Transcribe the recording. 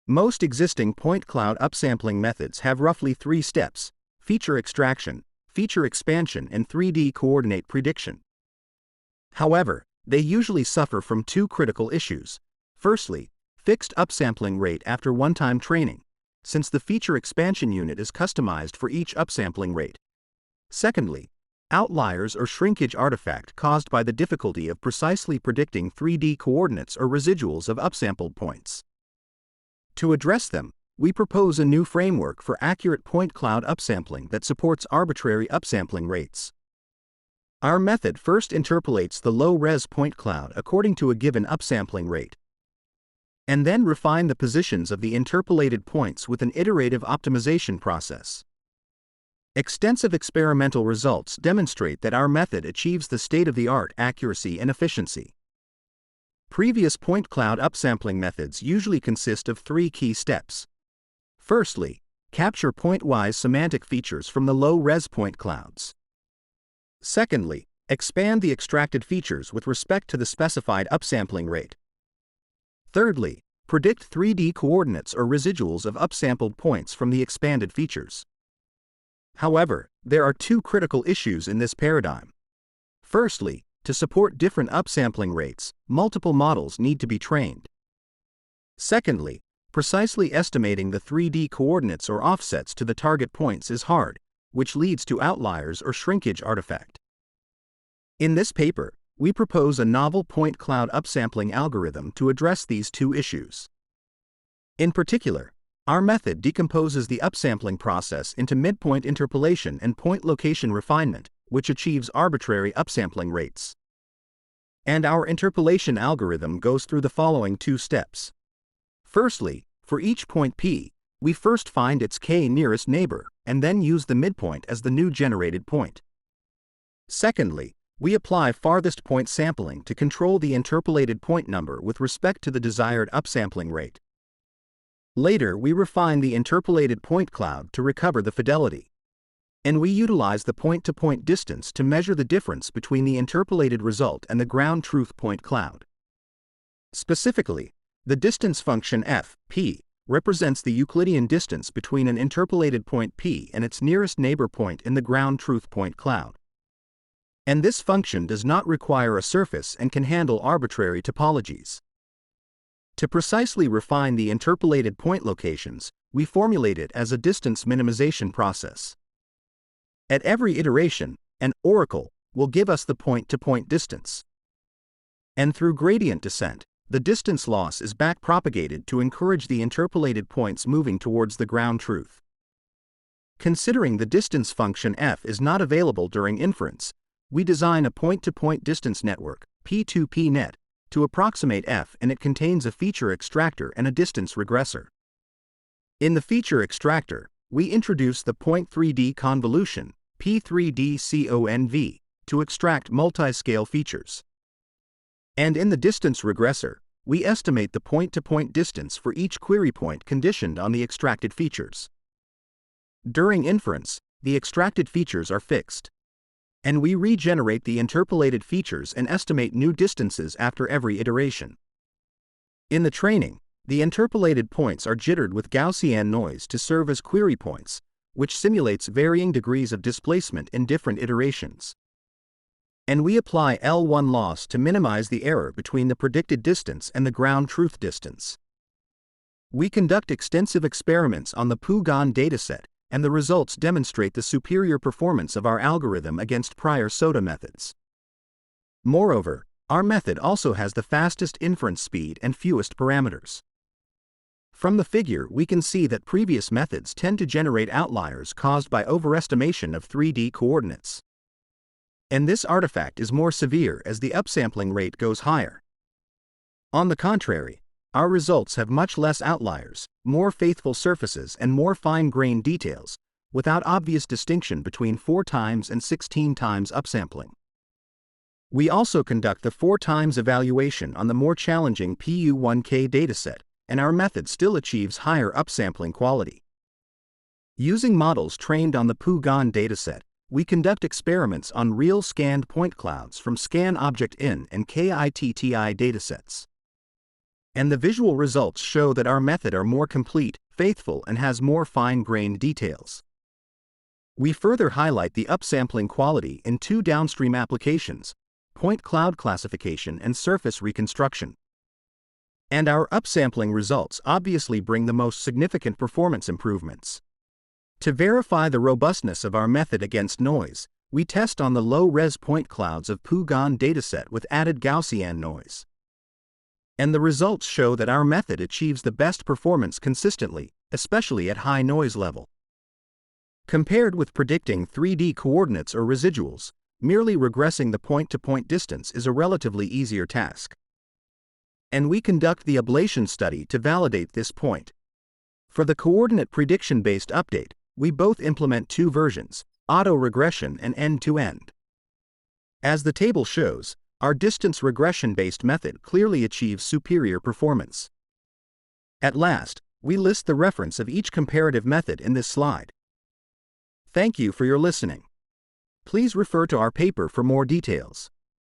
Most existing point cloud upsampling methods have roughly 3 steps: feature extraction, feature expansion, and 3D coordinate prediction. However, they usually suffer from 2 critical issues. Firstly, fixed upsampling rate after one-time training, since the feature expansion unit is customized for each upsampling rate. Secondly, outliers or shrinkage artifact caused by the difficulty of precisely predicting 3D coordinates or residuals of upsampled points. To address them, we propose a new framework for accurate point cloud upsampling that supports arbitrary upsampling rates. Our method first interpolates the low-res point cloud according to a given upsampling rate, and then refine the positions of the interpolated points with an iterative optimization process. Extensive experimental results demonstrate that our method achieves the state-of-the-art accuracy and efficiency. Previous point cloud upsampling methods usually consist of 3 key steps. Firstly, capture point-wise semantic features from the low-res point clouds. Secondly, expand the extracted features with respect to the specified upsampling rate. Thirdly, predict 3D coordinates or residuals of upsampled points from the expanded features. However, there are 2 critical issues in this paradigm. Firstly, to support different upsampling rates, multiple models need to be trained. Secondly, precisely estimating the 3D coordinates or offsets to the target points is hard, which leads to outliers or shrinkage artifact. In this paper, we propose a novel point cloud upsampling algorithm to address these 2 issues. In particular, our method decomposes the upsampling process into midpoint interpolation and point location refinement, which achieves arbitrary upsampling rates. And our interpolation algorithm goes through the following 2 steps. Firstly, for each point P, we first find its k nearest neighbor, and then use the midpoint as the new generated point. Secondly, we apply farthest point sampling to control the interpolated point number with respect to the desired upsampling rate. Later, we refine the interpolated point cloud to recover the fidelity. And we utilize the point-to-point distance to measure the difference between the interpolated result and the ground truth point cloud. Specifically, the distance function f, p, represents the Euclidean distance between an interpolated point p and its nearest neighbor point in the ground truth point cloud. And this function does not require a surface and can handle arbitrary topologies. To precisely refine the interpolated point locations, we formulate it as a distance minimization process. At every iteration, an oracle will give us the point-to-point distance. And through gradient descent, the distance loss is back-propagated to encourage the interpolated points moving towards the ground truth. Considering the distance function f is not available during inference, we design a point-to-point distance network, P2P net, to approximate f, and it contains a feature extractor and a distance regressor. In the feature extractor, we introduce the point 3D convolution, P3D-CONV, to extract multi-scale features. And in the distance regressor, we estimate the point-to-point distance for each query point conditioned on the extracted features. During inference, the extracted features are fixed, and we regenerate the interpolated features and estimate new distances after every iteration. In the training, the interpolated points are jittered with Gaussian noise to serve as query points, which simulates varying degrees of displacement in different iterations. And we apply L1 loss to minimize the error between the predicted distance and the ground truth distance. We conduct extensive experiments on the PU-GAN dataset, and the results demonstrate the superior performance of our algorithm against prior SOTA methods. Moreover, our method also has the fastest inference speed and fewest parameters. From the figure, we can see that previous methods tend to generate outliers caused by overestimation of 3D coordinates. And this artifact is more severe as the upsampling rate goes higher. On the contrary, our results have much less outliers, more faithful surfaces, and more fine-grained details, without obvious distinction between 4 times and 16 times upsampling. We also conduct the 4 times evaluation on the more challenging PU1K dataset, and our method still achieves higher upsampling quality. Using models trained on the PU-GAN dataset, we conduct experiments on real scanned point clouds from ScanObjectIn and KITTI datasets. And the visual results show that our method are more complete, faithful, and has more fine-grained details. We further highlight the upsampling quality in two downstream applications: point cloud classification and surface reconstruction. And our upsampling results obviously bring the most significant performance improvements. To verify the robustness of our method against noise, we test on the low-res point clouds of PU-GAN dataset with added Gaussian noise. And the results show that our method achieves the best performance consistently, especially at high noise level. Compared with predicting 3D coordinates or residuals, merely regressing the point-to-point distance is a relatively easier task. And we conduct the ablation study to validate this point. For the coordinate prediction-based update, we both implement two versions: auto-regression and end-to-end. As the table shows, our distance regression-based method clearly achieves superior performance. At last, we list the reference of each comparative method in this slide. Thank you for your listening. Please refer to our paper for more details.